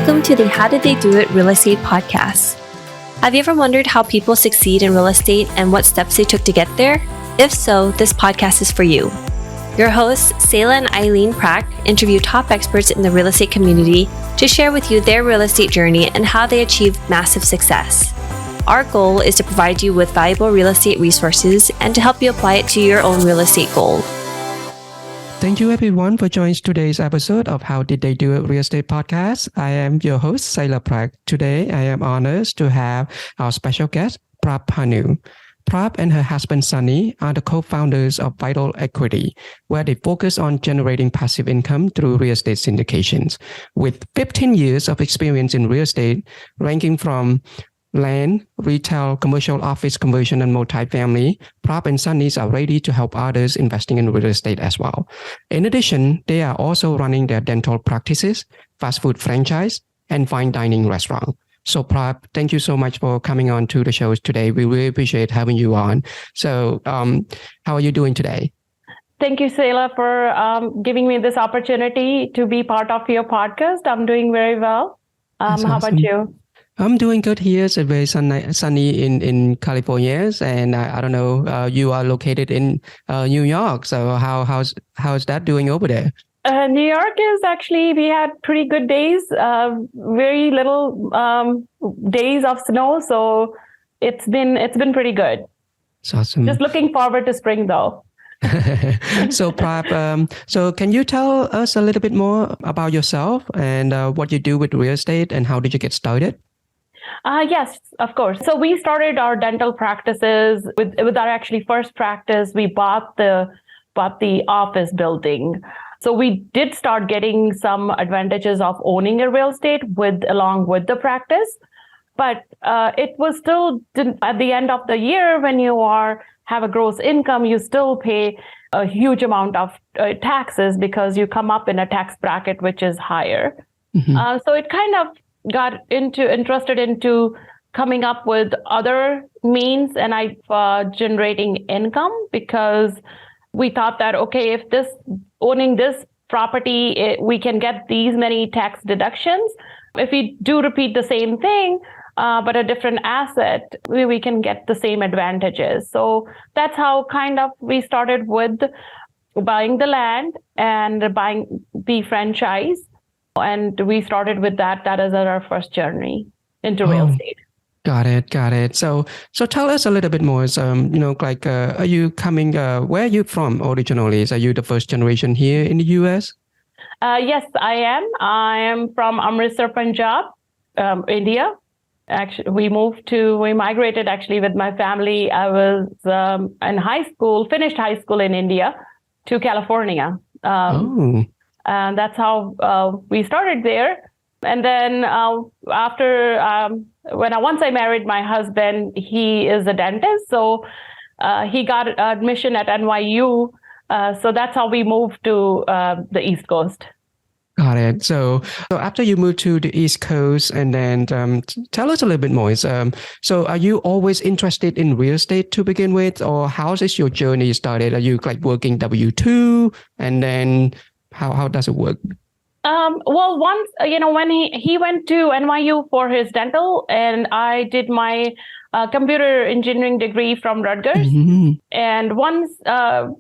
Welcome to the How Did They Do It Real Estate podcast. Have you ever wondered how people succeed in real estate and what steps they took to get there? If so, this podcast is for you. Your hosts, Sayla and Eileen Prack, interview top experts in the real estate community to share with you their real estate journey and how they achieved massive success. Our goal is to provide you with valuable real estate resources and to help you apply it to your own real estate goal. Thank you everyone for joining today's episode of How Did They Do It Real Estate Podcast. I am your host, Sayla Prack. Today, I am honored to have our special guest, Prab Pannu. Prab and her husband, Sunny, are the co-founders of Vital Equity, where they focus on generating passive income through real estate syndications. With 15 years of experience in real estate, ranging from land, retail, commercial office conversion, and multifamily, Prab and Sunny are ready to help others investing in real estate as well. In addition, they are also running their dental practices, fast food franchise, and fine dining restaurant. So Prab, thank you so much for coming on to the show today. We really appreciate having you on. So how are you doing today? Thank you, Sayla, for giving me this opportunity to be part of your podcast. I'm doing very well. How about you? I'm doing good here. It's a very sunny in California, and I don't know. You are located in New York, so how's that doing over there? New York is actually, we had pretty good days. Very little days of snow, so it's been pretty good. It's awesome. Just looking forward to spring, though. So Prab, so can you tell us a little bit more about yourself and what you do with real estate and how did you get started? Yes, of course. So we started our dental practices with our actually first practice. We bought the office building. So we did start getting some advantages of owning a real estate along with the practice. But it was still at the end of the year when you have a gross income, you still pay a huge amount of taxes because you come up in a tax bracket which is higher. Mm-hmm. So it kind of got interested into coming up with other means and generating income, because we thought that, okay, if owning this property, we can get these many tax deductions. If we do repeat the same thing, but a different asset, we can get the same advantages. So that's how kind of we started with buying the land and buying the franchise. And we started with that. That is our first journey into real estate. Got it. So tell us a little bit more. Are you coming? Where are you from originally? Are you the first generation here in the U.S.? Yes, I am. I am from Amritsar, Punjab, India. Actually, we migrated actually with my family. I was finished high school in India to California. And that's how we started there. And then once I married my husband, he is a dentist. So he got admission at NYU. So that's how we moved to the East Coast. Got it. So after you moved to the East Coast, and then tell us a little bit more. So are you always interested in real estate to begin with, or how is your journey started? Are you like working W-2, and then how does it work? Well, once, when he went to NYU for his dental, and I did my computer engineering degree from Rutgers. Mm-hmm. And once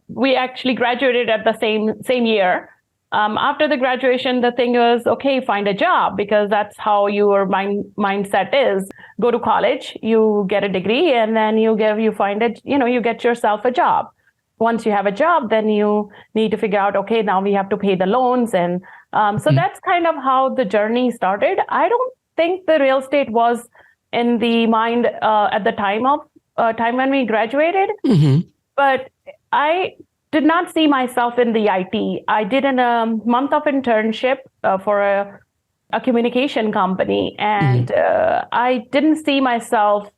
we actually graduated at the same year. After the graduation, the thing was, okay, find a job, because that's how your mindset is. Go to college, you get a degree, and then you get yourself a job. Once you have a job, then you need to figure out, okay, now we have to pay the loans. And so that's kind of how the journey started. I don't think the real estate was in the mind at the time when we graduated, but I did not see myself in the IT. I did a month of internship for a communication company, and I didn't see myself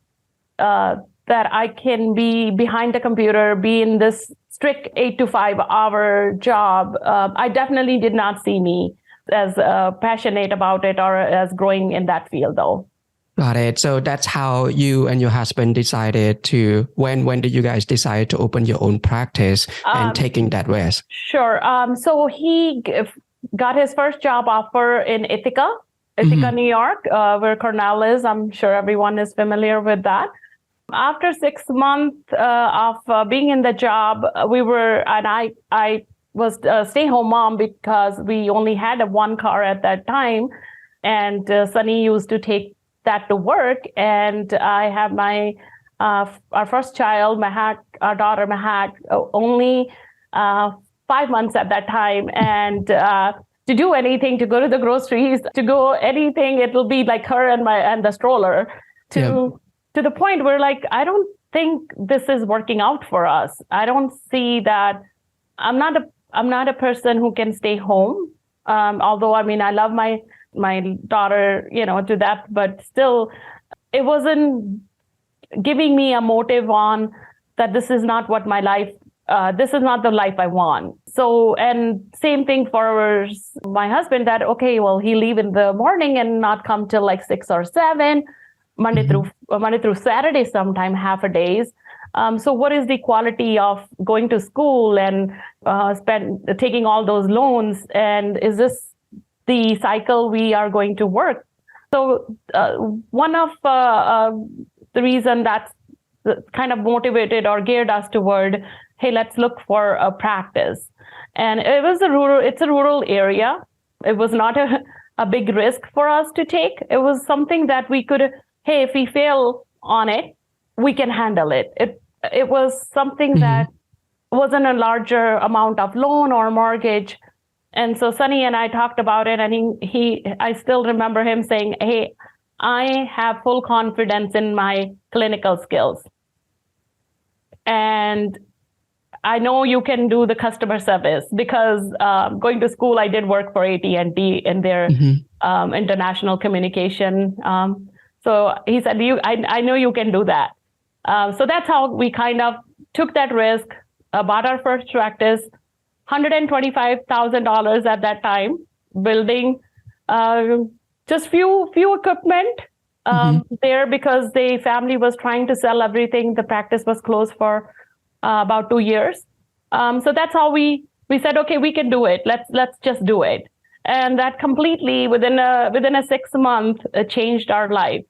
that I can be behind a computer, be in this strict 8 to 5 hour job. I definitely did not see me as passionate about it or as growing in that field, though. Got it. So that's how you and your husband decided to, when did you guys decide to open your own practice and taking that risk? Sure. So he got his first job offer in Ithaca. Ithaca, New York, where Cornell is. I'm sure everyone is familiar with that. After 6 months of being in the job, I was a stay-home mom because we only had one car at that time. And Sunny used to take that to work. And I have our first child, Mahak, our daughter Mahak, only 5 months at that time. And to do anything, to go to the groceries, to go anything, it'll be like her and the stroller to the point where like, I don't think this is working out for us. I don't see that. I'm not a person who can stay home. Although, I mean, I love my daughter, to that, but still it wasn't giving me a motive on that this is not what my life, this is not the life I want. So, and same thing for my husband that, okay, well, he leave in the morning and not come till like 6 or 7, Monday through Saturday, sometime half a days. So what is the quality of going to school and taking all those loans? And is this the cycle we are going to work? So one of the reason that's kind of motivated or geared us toward, hey, let's look for a practice. And it's a rural area. It was not a big risk for us to take. It was something that we could, hey, if we fail on it, we can handle it. It was something that wasn't a larger amount of loan or mortgage. And so Sunny and I talked about it, and I still remember him saying, hey, I have full confidence in my clinical skills. And I know you can do the customer service because going to school, I did work for AT&T in their international communication. So he said, I know you can do that. So that's how we kind of took that risk, bought our first practice, $125,000 at that time, building just few equipment there because the family was trying to sell everything. The practice was closed for about 2 years. So that's how we said, okay, we can do it. Let's just do it. And that completely within a 6 month changed our life.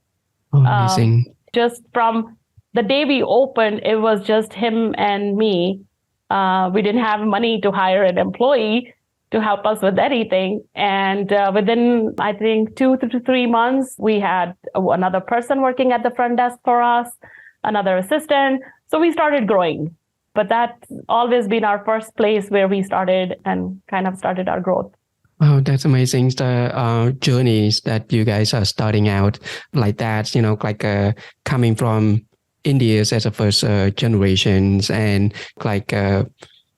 Oh, amazing. Just from the day we opened, it was just him and me. We didn't have money to hire an employee to help us with anything. And within, I think, 2 to 3 months, we had another person working at the front desk for us, another assistant. So we started growing. But that's always been our first place where we started and kind of started our growth. Wow, that's amazing. The journeys that you guys are starting out like that, like coming from India as a first generations, and like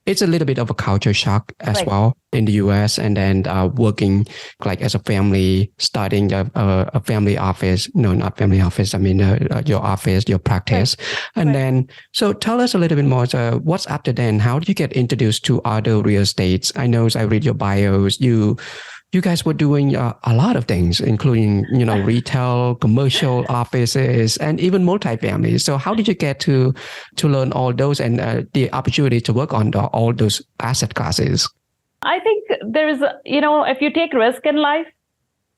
it's a little bit of a culture shock as well in the US, and then working like as a family, starting a family office. No, not family office. I mean your office, your practice. And then, so tell us a little bit more. What's after then? How did you get introduced to other real estates? I know as I read your bios, you guys were doing a lot of things, including, retail, commercial offices, and even multifamily. So how did you get to learn all those and the opportunity to work on all those asset classes? I think there's, if you take risk in life,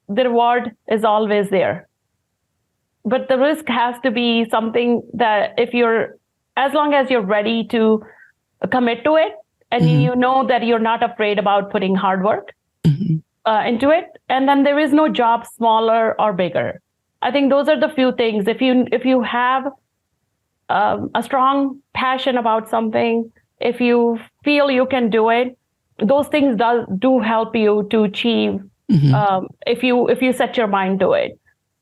the reward is always there. But the risk has to be something that as long as you're ready to commit to it, and you know that you're not afraid about putting hard work into it, and then there is no job smaller or bigger. I think those are the few things. If you have a strong passion about something, if you feel you can do it, those things do help you to achieve if you set your mind to it.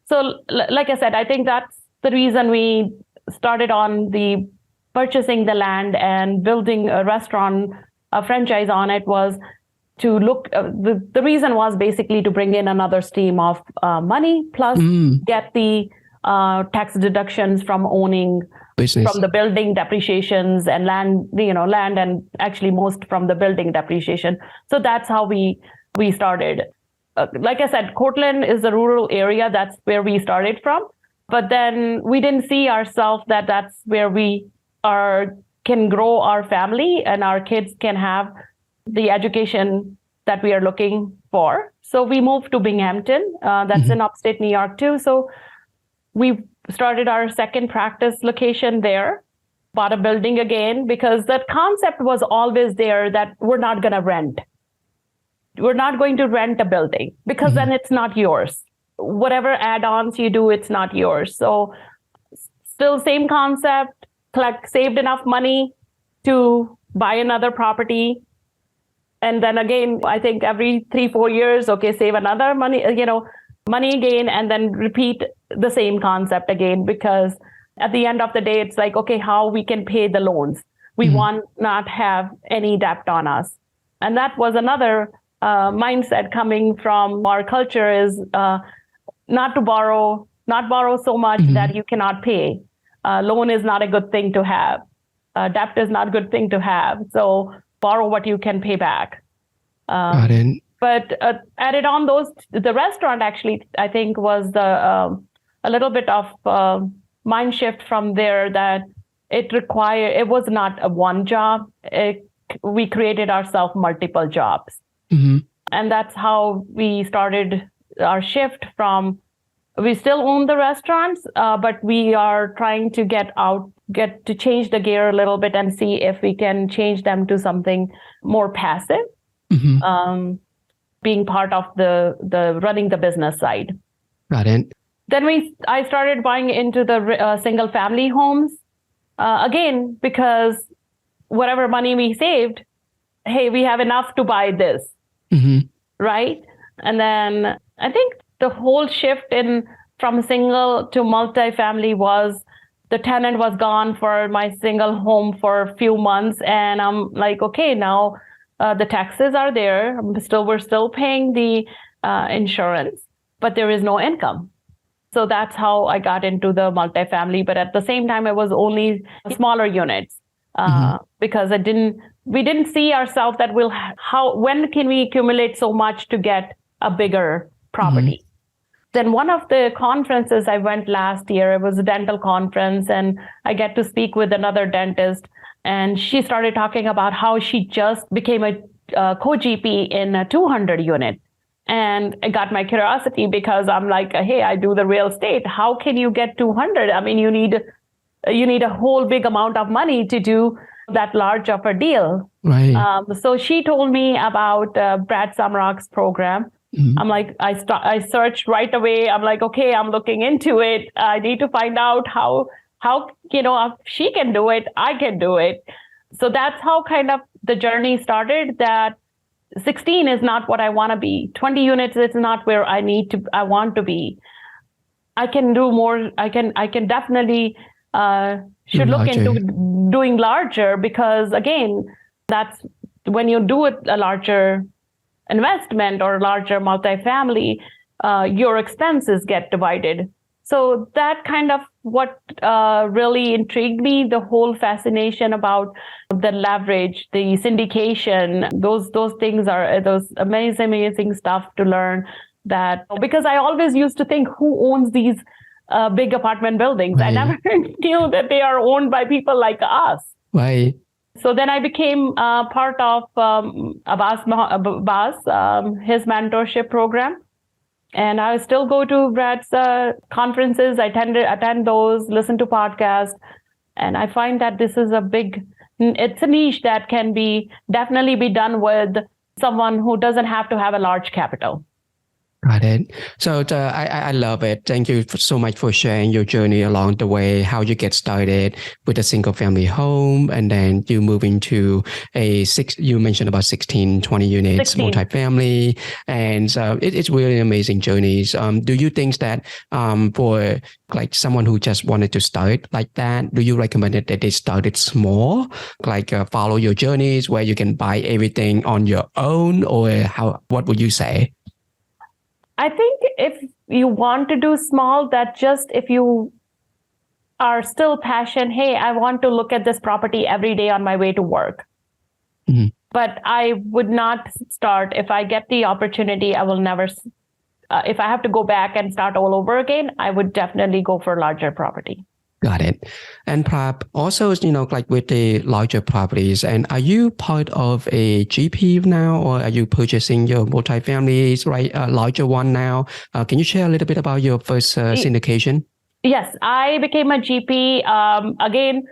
So like I said, I think that's the reason we started on the purchasing the land and building a restaurant, a franchise on it, was to look, the reason was basically to bring in another stream of money, plus get the tax deductions from owning business, from the building depreciations and land and actually most from the building depreciation. So that's how we started. Like I said, Cortland is a rural area. That's where we started from. But then we didn't see ourselves that's where we can grow our family and our kids can have the education that we are looking for. So we moved to Binghamton. That's in upstate New York too. So we started our second practice location there, bought a building again, because that concept was always there that we're not going to rent. We're not going to rent a building because then it's not yours. Whatever add-ons you do, it's not yours. So still same concept, saved enough money to buy another property. And then again, I think every 3-4 years, okay, save another money again, and then repeat the same concept again, because at the end of the day, it's like, okay, how we can pay the loans. We want not have any debt on us. And that was another mindset coming from our culture is not borrow so much that you cannot pay. Loan is not a good thing to have. Debt is not a good thing to have. So borrow what you can pay back. But added on the restaurant actually, I think was a little bit of mind shift from there that it was not a one job. We created ourselves multiple jobs. And that's how we started our shift from, we still own the restaurants, but we are trying to get to change the gear a little bit and see if we can change them to something more passive, being part of the running the business side. Got it. Then I started buying into the single family homes, again, because whatever money we saved, hey, we have enough to buy this, right? And then I think the whole shift from single to multifamily was the tenant was gone for my single home for a few months. And I'm like, okay, now the taxes are there. We're still paying the insurance, but there is no income. So that's how I got into the multifamily. But at the same time, it was only smaller units because we didn't see ourselves that when can we accumulate so much to get a bigger property? Then one of the conferences I went last year, it was a dental conference, and I get to speak with another dentist. And she started talking about how she just became a co-GP in a 200 unit. And it got my curiosity because I'm like, hey, I do the real estate. How can you get 200? I mean, you need a whole big amount of money to do that large of a deal. Right. So she told me about Brad Sumrock's program. I'm like, I searched right away. I'm like, okay, I'm looking into it. I need to find out how if she can do it, I can do it. So that's how kind of the journey started. That 16 is not what I want to be. 20 units is not where I want to be. I can do more. I can definitely should look into doing larger, because again, that's when you do a larger investment or larger multifamily, your expenses get divided. So that kind of what really intrigued me, the whole fascination about the leverage, the syndication, those things are those amazing stuff to learn. That because I always used to think, who owns these big apartment buildings? Right. I never knew that they are owned by people like us. Right. So then I became part of Abbas, his mentorship program. And I still go to Brad's conferences. I attend those, listen to podcasts. And I find that this is it's a niche that can definitely be done with someone who doesn't have to have a large capital. Got it. So I love it. Thank you so much for sharing your journey along the way, how you get started with a single family home, and then you move into you mentioned about 16, 20 units, 16. Multifamily. And so it's really amazing journeys. Do you think that for like someone who just wanted to start like that, do you recommend that they started small, like follow your journeys where you can buy everything on your own, or what would you say? I think if you want to do small, that just if you are still passionate, hey, I want to look at this property every day on my way to work. But I would not start. If I get the opportunity, I will never, if I have to go back and start all over again, I would definitely go for larger property. Got it. And Prab, also, like with the larger properties, and are you part of a GP now, or are you purchasing your multifamilies, right? A larger one now. Can you share a little bit about your first syndication? Yes, I became a GP. Again,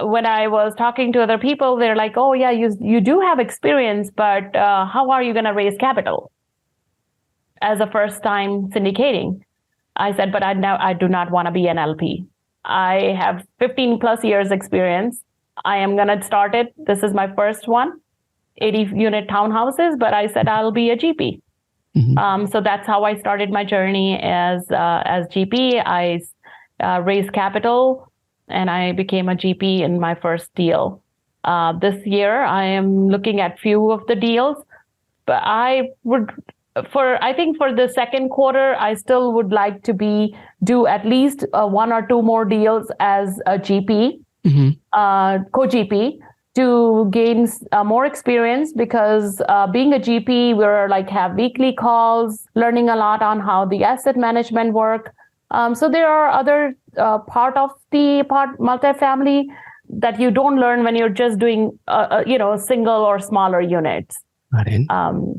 when I was talking to other people, they're like, "Oh yeah, you do have experience, but how are you going to raise capital as a first time syndicating?" I said, "But I do not want to be an LP. I have 15 plus years experience. I am going to start it. This is my first one, 80 unit townhouses, but I said I'll be a GP." Mm-hmm. So that's how I started my journey as GP. I raised capital and I became a GP in my first deal. This year, I am looking at few of the deals, but I think for the second quarter, I still would like to do at least one or two more deals as a GP, co-GP, to gain more experience, because being a GP, we're like have weekly calls, learning a lot on how the asset management work. So there are other part of the multifamily that you don't learn when you're just doing single or smaller units.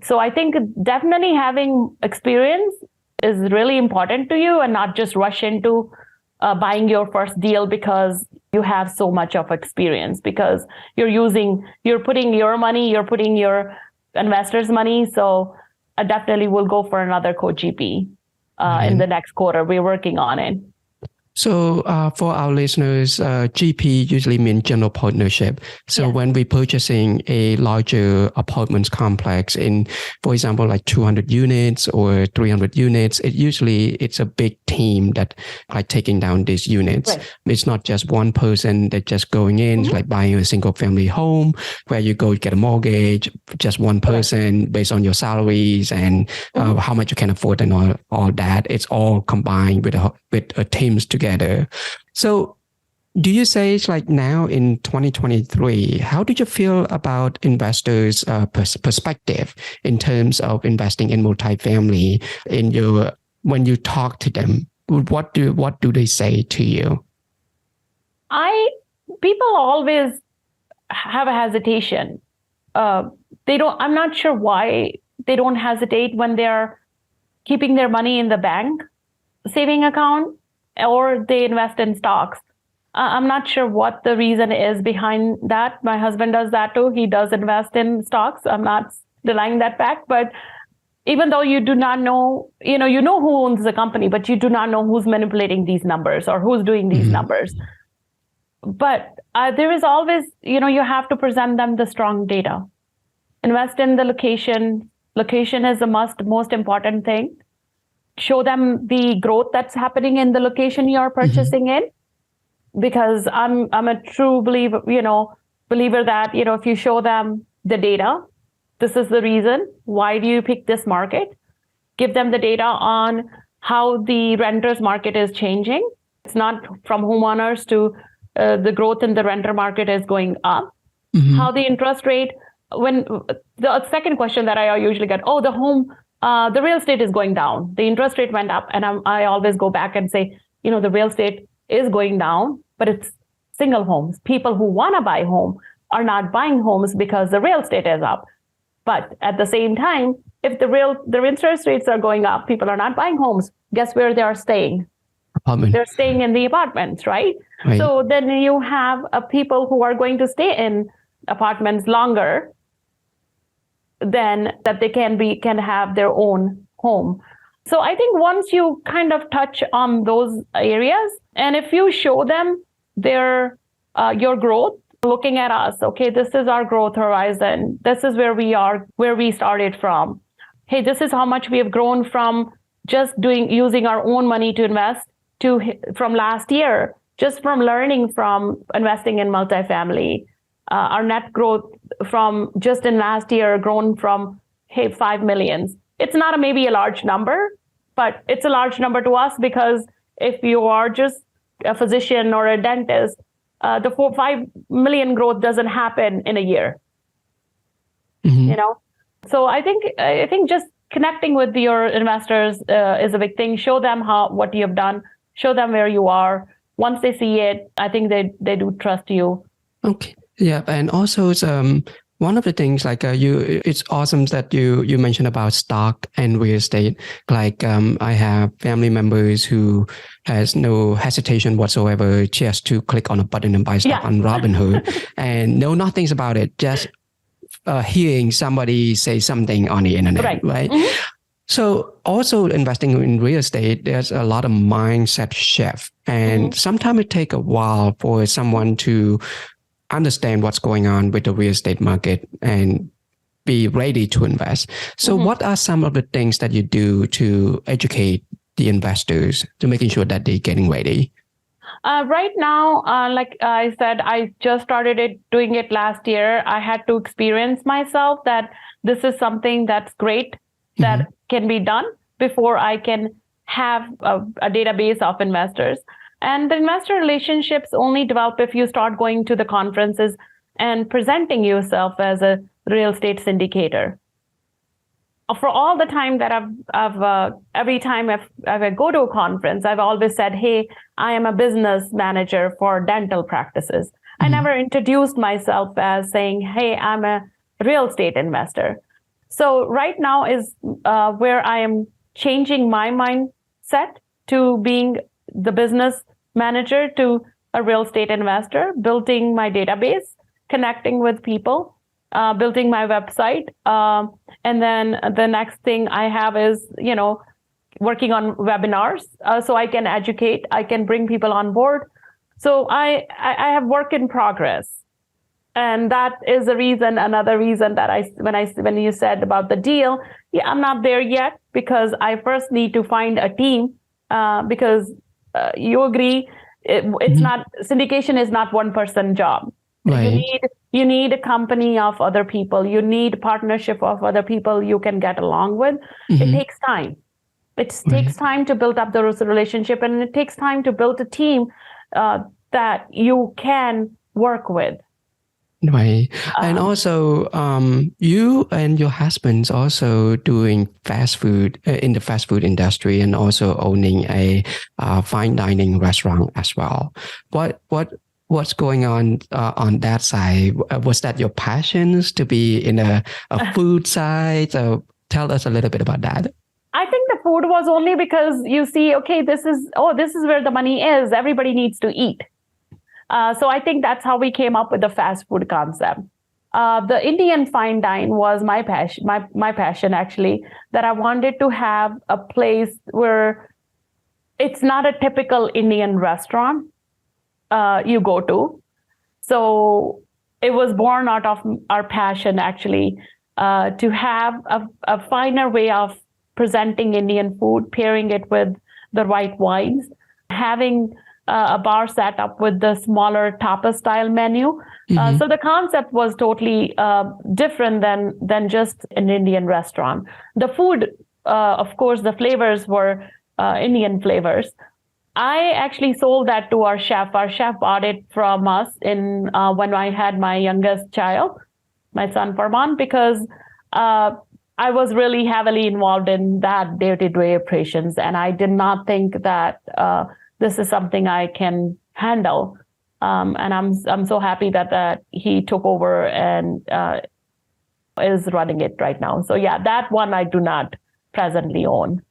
So I think definitely having experience is really important to you, and not just rush into buying your first deal because you have so much of experience, because you're putting your money, you're putting your investors' money. So I definitely will go for another co-GP in the next quarter. We're working on it. So for our listeners, GP usually means general partnership. So when we're purchasing a larger apartments complex in, for example, like 200 units or 300 units, it's a big team that like taking down these units. Right. It's not just one person that just going in, like buying a single family home where you go get a mortgage, just one person based on your salaries and how much you can afford and all that. It's all combined with a teams together. So do you say it's like now in 2023, how did you feel about investors' perspective in terms of investing in multifamily when you talk to them? What do they say to you? People always have a hesitation. I'm not sure why they don't hesitate when they're keeping their money in the bank saving account, or they invest in stocks. I'm not sure what the reason is behind that. My husband does that too. He does invest in stocks. I'm not denying that fact. But even though you do not know, you know who owns the company, but you do not know who's manipulating these numbers or who's doing these numbers. But there is always, you have to present them the strong data. Invest in the location. Location is the most important thing. Show them the growth that's happening in the location you're purchasing in, because I'm a true believer that, if you show them the data, this is the reason. Why do you pick this market? Give them the data on how the renters market is changing. It's not from homeowners to the growth in the renter market is going up. How the interest rate, when the second question that I usually get, the real estate is going down. The interest rate went up. And I always go back and say, the real estate is going down, but it's single homes. People who want to buy home are not buying homes because the real estate is up. But at the same time, if the interest rates are going up, people are not buying homes. Guess where they are staying? Apartment. They're staying in the apartments, right? So then you have people who are going to stay in apartments longer than that they can have their own home. So I think once you kind of touch on those areas, and if you show them your growth, looking at us, okay, this is our growth horizon. This is where we are, where we started from. Hey, this is how much we have grown from just using our own money to invest from last year, just from learning from investing in multifamily. Our net growth from just in last year grown from 5 million. It's not maybe a large number, but it's a large number to us, because if you are just a physician or a dentist, the 5 million growth doesn't happen in a year. So I think just connecting with your investors is a big thing. Show them what you have done. Show them where you are. once they see it, I think they do trust you. Okay. Yeah. And also, one of the things like it's awesome that you mentioned about stock and real estate. Like I have family members who has no hesitation whatsoever just to click on a button and buy stock on Robinhood and know nothing about it. Just hearing somebody say something on the internet, right? Mm-hmm. So also investing in real estate, there's a lot of mindset shift, and sometimes it takes a while for someone to understand what's going on with the real estate market and be ready to invest. So what are some of the things that you do to educate the investors to making sure that they're getting ready? Right now, like I said, I just started doing it last year. I had to experience myself that this is something that's great that can be done before I can have a database of investors. And the investor relationships only develop if you start going to the conferences and presenting yourself as a real estate syndicator. For all the time that every time I go to a conference, I've always said, hey, I am a business manager for dental practices. I never introduced myself as saying, hey, I'm a real estate investor. So right now is where I am changing my mindset to being the business manager to a real estate investor, building my database, connecting with people, building my website. And then the next thing I have is, working on webinars so I can educate, I can bring people on board. So I have work in progress. And that is another reason that when you said about the deal, I'm not there yet because I first need to find a team because you agree, it's not, syndication is not one person job. Right. You need a company of other people. You need partnership of other people you can get along with. It takes time. It takes time to build up the relationship, and it takes time to build a team that you can work with. Right. And also, you and your husband's also doing fast food in the fast food industry and also owning a fine dining restaurant as well. What's going on that side? Was that your passions to be in a food side? So tell us a little bit about that. I think the food was only because you see, okay, this is where the money is. Everybody needs to eat. So I think that's how we came up with the fast food concept. The Indian fine dine was my passion actually, that I wanted to have a place where it's not a typical Indian restaurant you go to. So it was born out of our passion actually to have a finer way of presenting Indian food, pairing it with the right wines, having a bar set up with the smaller tapas style menu. So the concept was totally different than just an Indian restaurant. The food, of course, the flavors were Indian flavors. I actually sold that to our chef. Our chef bought it from us when I had my youngest child, my son Farman, because I was really heavily involved in that day-to-day operations, and I did not think that this is something I can handle. And I'm so happy that he took over and is running it right now. So yeah, that one I do not presently own.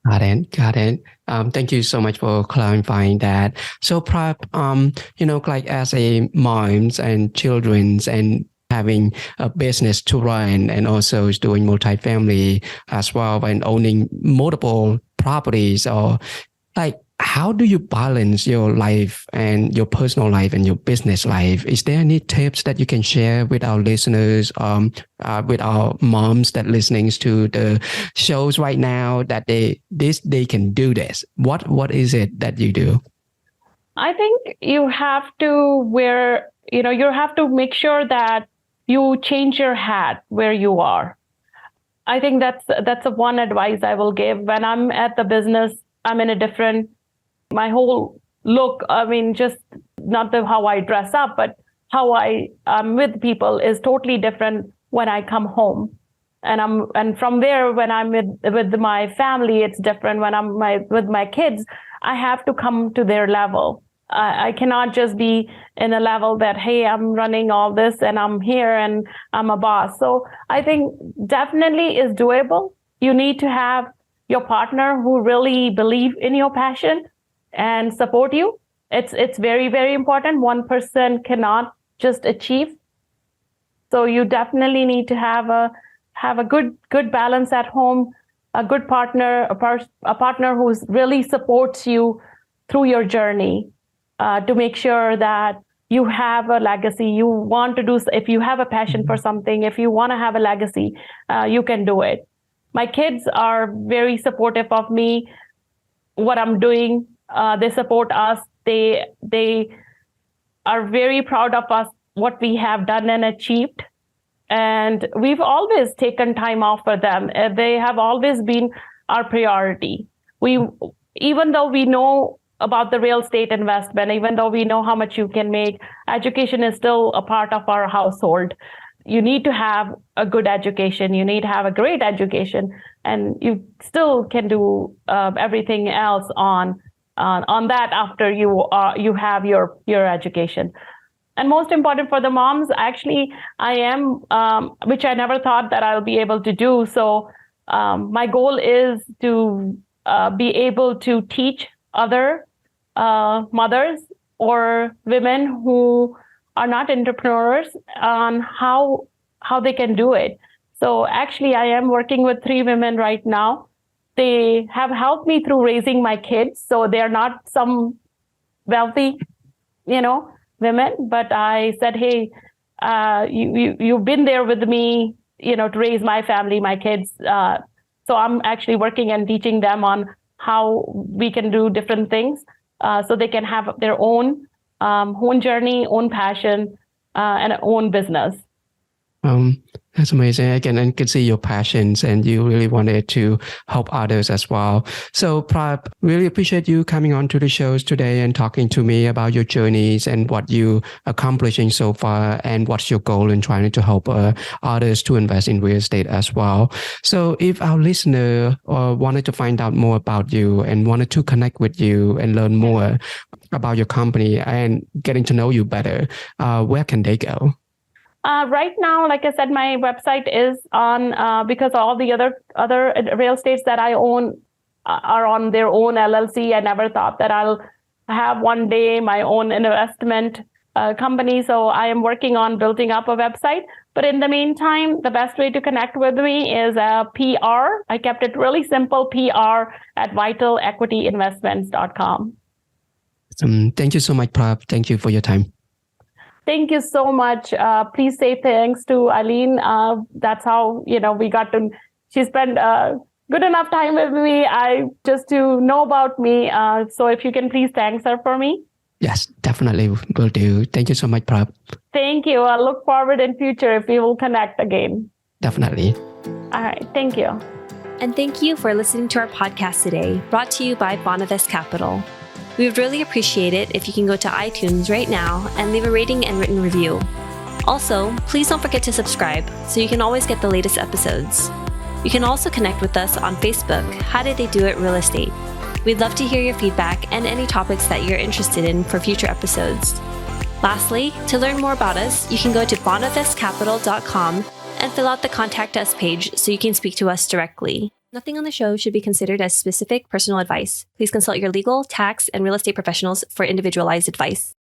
Got it. Thank you so much for clarifying that. So Prab, like as a moms and children's and having a business to run and also is doing multifamily as well and owning multiple properties, or like, how do you balance your life and your personal life and your business life? Is there any tips that you can share with our listeners, with our moms that listening to the shows right now, that they can do this? What is it that you do? I think you have to you have to make sure that you change your hat where you are. I think that's the one advice I will give. When I'm at the business, I'm in a different, my whole look, just not how I dress up, but how I'm with people is totally different when I come home. And from there, when I'm with my family, it's different. When I'm with my kids, I have to come to their level. I cannot just be in a level that, hey, I'm running all this and I'm here and I'm a boss. So I think definitely is doable. You need to have your partner who really believe in your passion and support you. It's very, very important. One person cannot just achieve. So you definitely need to have a good balance at home, a good partner, a partner who really supports you through your journey, to make sure that you have a legacy. You want to do, if you have a passion for something, if you want to have a legacy, you can do it. My kids are very supportive of me, what I'm doing. They support us. They are very proud of us, what we have done and achieved. And we've always taken time off for them. They have always been our priority. Even though we know about the real estate investment, even though we know how much you can make, education is still a part of our household. You need to have a good education. You need to have a great education, and you still can do everything else on that after you have your education. And most important for the moms, actually, I am, which I never thought that I'll be able to do. So my goal is to be able to teach other mothers or women who are not entrepreneurs on how they can do it. So actually, I am working with 3 women right now. They have helped me through raising my kids. So they're not some wealthy, women, but I said, hey, you've been there with me, to raise my family, my kids. So I'm actually working and teaching them on how we can do different things, so they can have their own journey, own passion, and own business. That's amazing. I can see your passions, and you really wanted to help others as well. So Prab, really appreciate you coming on to the shows today and talking to me about your journeys and what you accomplishing so far, and what's your goal in trying to help others to invest in real estate as well. So if our listener wanted to find out more about you and wanted to connect with you and learn more about your company and getting to know you better, where can they go? Right now, like I said, my website is on, because all the other real estates that I own are on their own LLC. I never thought that I'll have one day my own investment company. So I am working on building up a website. But in the meantime, the best way to connect with me is PR. I kept it really simple, PR@vitalequityinvestments.com. Thank you so much, Prab. Thank you for your time. Thank you so much. Please say thanks to Eileen. That's how, we got to, she spent good enough time with me, just to know about me. So if you can please thank her for me. Yes, definitely will do. Thank you so much, Prab. Thank you. I look forward in future if we will connect again. Definitely. All right. Thank you. And thank you for listening to our podcast today, brought to you by Bonavest Capital. We would really appreciate it if you can go to iTunes right now and leave a rating and written review. Also, please don't forget to subscribe so you can always get the latest episodes. You can also connect with us on Facebook, How Did They Do It Real Estate. We'd love to hear your feedback and any topics that you're interested in for future episodes. Lastly, to learn more about us, you can go to bonavestcapital.com and fill out the Contact Us page so you can speak to us directly. Nothing on the show should be considered as specific personal advice. Please consult your legal, tax, and real estate professionals for individualized advice.